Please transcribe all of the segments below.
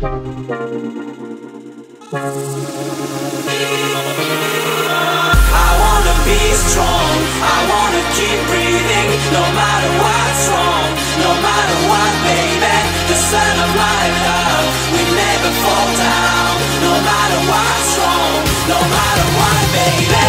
wanna be strong, I wanna keep breathing, no matter what's wrong, no matter what, baby. The sun of my love, we never fall down, no matter what's wrong, no matter what, baby.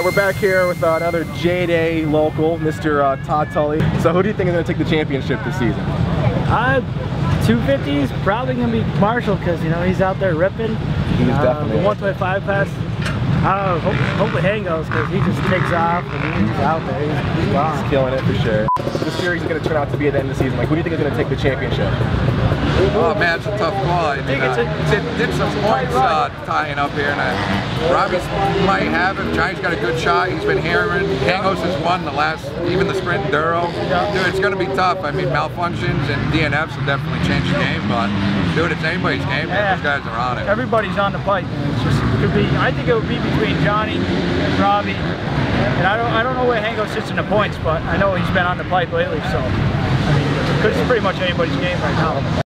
We're back here with another J-Day local, Mr. Todd Tully. So who do you think is going to take the championship this season? 250 is probably going to be Marshall because, you know, he's out there ripping. He's definitely the 125 pass. Hopefully Hang goes because he just takes off and he's out there. He's killing it for sure. This series is going to turn out to be at the end of the season. Like, who do you think is going to take the championship? Oh man, it's a tough call. I mean, did some points tying up here, and Robbie's might have it. Johnny's got a good shot. He's been hammering. Hangos has won the last, even the sprint Duro. Dude, it's going to be tough. I mean, malfunctions and DNFs will definitely change the game, but dude, it's anybody's game. Yeah. Those guys are on it. Everybody's on the pipe. It's just, it could be. I think it would be between Johnny and Robbie. And I don't know where Hango sits in the points, but I know he's been on the pipe lately, so I mean, it's pretty much anybody's game right now.